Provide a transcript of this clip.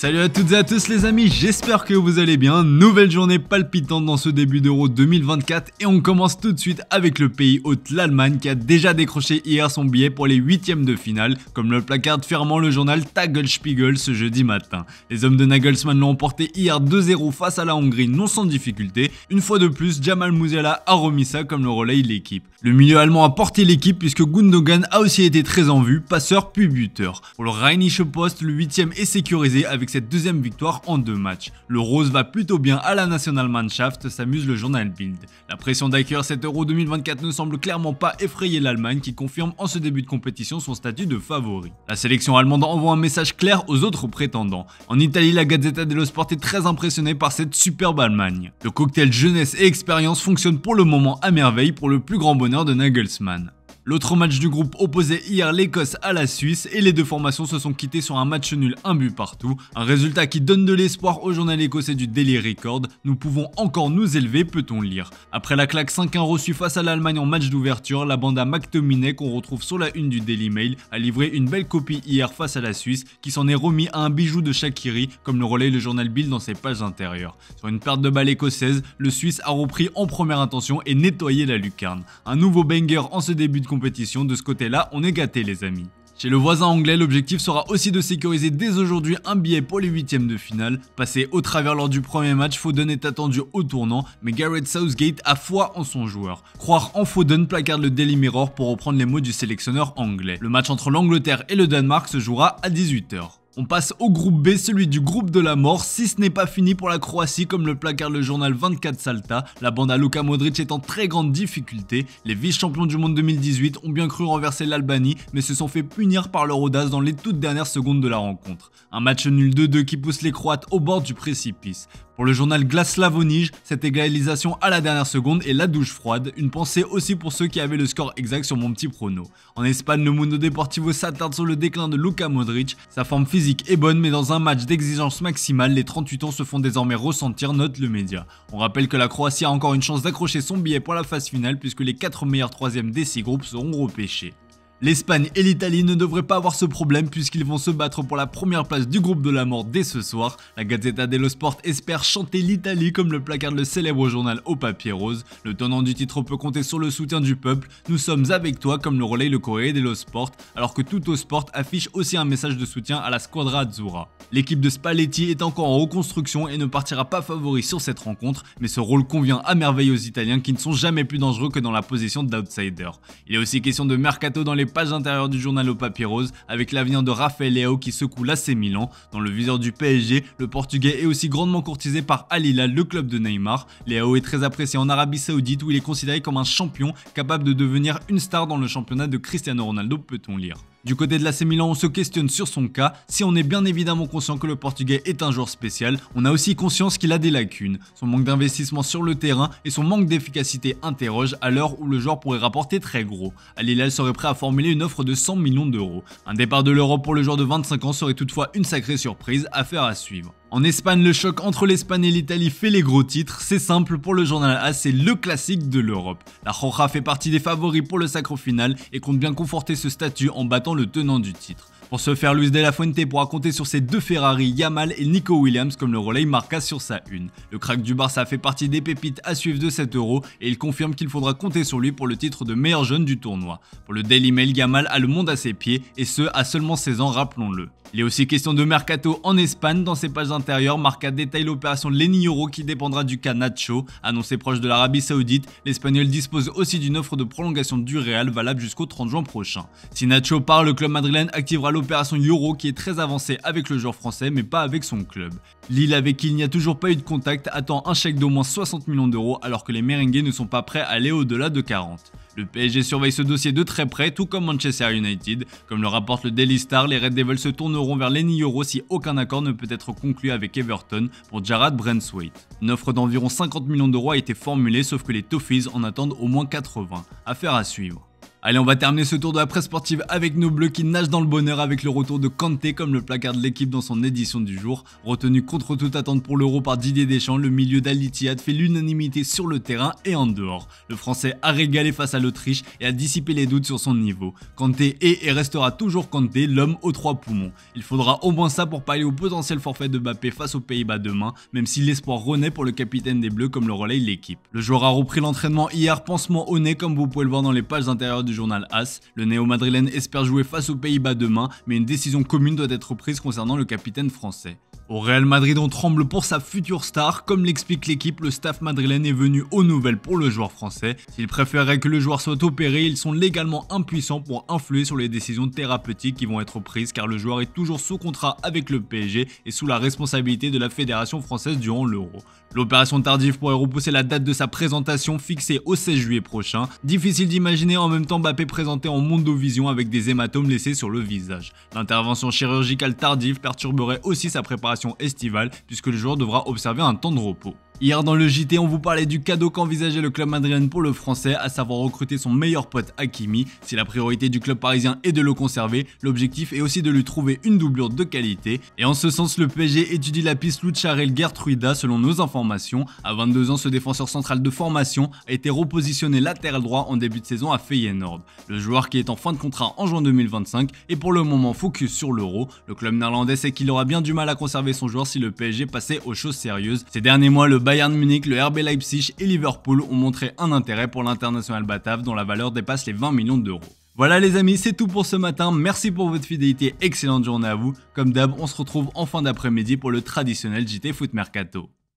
Salut à toutes et à tous les amis, j'espère que vous allez bien. Nouvelle journée palpitante dans ce début d'Euro 2024 et on commence tout de suite avec le pays hôte, l'Allemagne, qui a déjà décroché hier son billet pour les huitièmes de finale, comme le placarde fièrement le journal Tagesspiegel ce jeudi matin. Les hommes de Nagelsmann l'ont emporté hier 2-0 face à la Hongrie, non sans difficulté. Une fois de plus, Jamal Musiala a remis ça comme le relaye l'équipe. Le milieu allemand a porté l'équipe puisque Gundogan a aussi été très en vue, passeur puis buteur. Pour le Rheinische Post, le huitième est sécurisé avec cette deuxième victoire en 2 matchs. Le rose va plutôt bien à la Nationalmannschaft, s'amuse le journal Bild. La pression d'accueillir cet Euro 2024 ne semble clairement pas effrayer l'Allemagne qui confirme en ce début de compétition son statut de favori. La sélection allemande envoie un message clair aux autres prétendants. En Italie, la Gazzetta dello Sport est très impressionnée par cette superbe Allemagne. Le cocktail jeunesse et expérience fonctionne pour le moment à merveille pour le plus grand bonheur de Nagelsmann. L'autre match du groupe opposait hier l'Écosse à la Suisse et les deux formations se sont quittées sur un match nul, un but partout. Un résultat qui donne de l'espoir au journal écossais du Daily Record. Nous pouvons encore nous élever, peut-on lire. Après la claque 5-1 reçue face à l'Allemagne en match d'ouverture, la bande à McTominay qu'on retrouve sur la une du Daily Mail a livré une belle copie hier face à la Suisse qui s'en est remis à un bijou de Shaqiri comme le relaye le journal Bild dans ses pages intérieures. Sur une perte de balle écossaise, le Suisse a repris en première intention et nettoyé la lucarne. Un nouveau banger en ce début de compétition, de ce côté-là, on est gâtés les amis. Chez le voisin anglais, l'objectif sera aussi de sécuriser dès aujourd'hui un billet pour les huitièmes de finale. Passé au travers lors du premier match, Foden est attendu au tournant, mais Gareth Southgate a foi en son joueur. Croire en Foden, placarde le Daily Mirror pour reprendre les mots du sélectionneur anglais. Le match entre l'Angleterre et le Danemark se jouera à 18 h. On passe au groupe B, celui du groupe de la mort, si ce n'est pas fini pour la Croatie comme le placarde le journal 24 Salta. La bande à Luka Modric est en très grande difficulté. Les vice-champions du monde 2018 ont bien cru renverser l'Albanie mais se sont fait punir par leur audace dans les toutes dernières secondes de la rencontre. Un match nul 2-2 qui pousse les Croates au bord du précipice. Pour le journal Glas Slavonij, cette égalisation à la dernière seconde est la douche froide, une pensée aussi pour ceux qui avaient le score exact sur mon petit prono. En Espagne, le Mundo Deportivo s'attarde sur le déclin de Luka Modric. Sa forme physique est bonne mais dans un match d'exigence maximale, les 38 ans se font désormais ressentir, note le média. On rappelle que la Croatie a encore une chance d'accrocher son billet pour la phase finale puisque les 4 meilleurs troisièmes des 6 groupes seront repêchés. L'Espagne et l'Italie ne devraient pas avoir ce problème puisqu'ils vont se battre pour la première place du groupe de la mort dès ce soir. La Gazzetta dello Sport espère chanter l'Italie comme le placarde le célèbre journal au papier rose. Le tenant du titre peut compter sur le soutien du peuple. Nous sommes avec toi comme le relaye le Corriere dello Sport, alors que Tutto Sport affiche aussi un message de soutien à la Squadra Azzurra. L'équipe de Spalletti est encore en reconstruction et ne partira pas favori sur cette rencontre, mais ce rôle convient à merveille aux Italiens qui ne sont jamais plus dangereux que dans la position d'outsider. Il est aussi question de mercato dans les pages intérieures du journal au papier rose avec l'avenir de Rafael Leao qui secoue l'AC Milan. Dans le viseur du PSG, le Portugais est aussi grandement courtisé par Al Hilal, le club de Neymar. Leao est très apprécié en Arabie Saoudite où il est considéré comme un champion capable de devenir une star dans le championnat de Cristiano Ronaldo, peut-on lire. Du côté de l'AC Milan, on se questionne sur son cas. Si on est bien évidemment conscient que le Portugais est un joueur spécial, on a aussi conscience qu'il a des lacunes. Son manque d'investissement sur le terrain et son manque d'efficacité interroge à l'heure où le joueur pourrait rapporter très gros. Al Hilal serait prêt à formuler une offre de 100 millions d'euros. Un départ de l'Europe pour le joueur de 25 ans serait toutefois une sacrée surprise, affaire à suivre. En Espagne, le choc entre l'Espagne et l'Italie fait les gros titres. C'est simple, pour le journal AS, c'est le classique de l'Europe. La Roja fait partie des favoris pour le sacre final et compte bien conforter ce statut en battant le tenant du titre. Pour ce faire, Luis de la Fuente pourra compter sur ses deux Ferrari, Yamal et Nico Williams comme le relaye Marca sur sa une. Le crack du Barça fait partie des pépites à suivre de cet Euro et il confirme qu'il faudra compter sur lui pour le titre de meilleur jeune du tournoi. Pour le Daily Mail, Yamal a le monde à ses pieds et ce à seulement 16 ans, rappelons-le. Il est aussi question de mercato en Espagne. Dans ses pages intérieures, Marca détaille l'opération Lenny Yoro qui dépendra du cas Nacho. Annoncé proche de l'Arabie Saoudite, l'Espagnol dispose aussi d'une offre de prolongation du Real valable jusqu'au 30 juin prochain. Si Nacho part, le club madrilène activera l'opération Yoro qui est très avancée avec le joueur français mais pas avec son club. Lille, avec qui il n'y a toujours pas eu de contact, attend un chèque d'au moins 60 millions d'euros alors que les merengues ne sont pas prêts à aller au-delà de 40. Le PSG surveille ce dossier de très près, tout comme Manchester United. Comme le rapporte le Daily Star, les Red Devils se tourneront vers Lenny Yoro si aucun accord ne peut être conclu avec Everton pour Jarrad Braithwaite. Une offre d'environ 50 millions d'euros a été formulée, sauf que les Toffees en attendent au moins 80. Affaire à suivre. Allez, on va terminer ce tour de la presse sportive avec nos bleus qui nagent dans le bonheur avec le retour de Kanté comme le placard de l'équipe dans son édition du jour. Retenu contre toute attente pour l'Euro par Didier Deschamps, le milieu d'Al Ittihad fait l'unanimité sur le terrain et en dehors. Le Français a régalé face à l'Autriche et a dissipé les doutes sur son niveau. Kanté est et restera toujours Kanté, l'homme aux 3 poumons. Il faudra au moins ça pour pallier au potentiel forfait de Mbappé face aux Pays-Bas demain, même si l'espoir renaît pour le capitaine des Bleus comme le relaye l'équipe. Le joueur a repris l'entraînement hier, pansement au nez comme vous pouvez le voir dans les pages intérieures du journal AS. Le néo-madrilène espère jouer face aux Pays-Bas demain, mais une décision commune doit être prise concernant le capitaine français. Au Real Madrid, on tremble pour sa future star. Comme l'explique l'équipe, le staff madrilène est venu aux nouvelles pour le joueur français. S'ils préféraient que le joueur soit opéré, ils sont légalement impuissants pour influer sur les décisions thérapeutiques qui vont être prises car le joueur est toujours sous contrat avec le PSG et sous la responsabilité de la fédération française durant l'Euro. L'opération tardive pourrait repousser la date de sa présentation fixée au 16 juillet prochain. Difficile d'imaginer en même temps Mbappé présenté en Mondovision avec des hématomes laissés sur le visage. L'intervention chirurgicale tardive perturberait aussi sa préparation estivale puisque le joueur devra observer un temps de repos. Hier dans le JT, on vous parlait du cadeau qu'envisageait le club madrilène pour le français, à savoir recruter son meilleur pote Hakimi. Si la priorité du club parisien est de le conserver, l'objectif est aussi de lui trouver une doublure de qualité. Et en ce sens, le PSG étudie la piste Lucharel Gertruida selon nos informations. À 22 ans, ce défenseur central de formation a été repositionné latéral droit en début de saison à Feyenoord. Le joueur qui est en fin de contrat en juin 2025 est pour le moment focus sur l'Euro. Le club néerlandais sait qu'il aura bien du mal à conserver son joueur si le PSG passait aux choses sérieuses. Ces derniers mois, le Bayern Munich, le RB Leipzig et Liverpool ont montré un intérêt pour l'international batave dont la valeur dépasse les 20 millions d'euros. Voilà les amis, c'est tout pour ce matin, merci pour votre fidélité, excellente journée à vous. Comme d'hab, on se retrouve en fin d'après-midi pour le traditionnel JT Foot Mercato.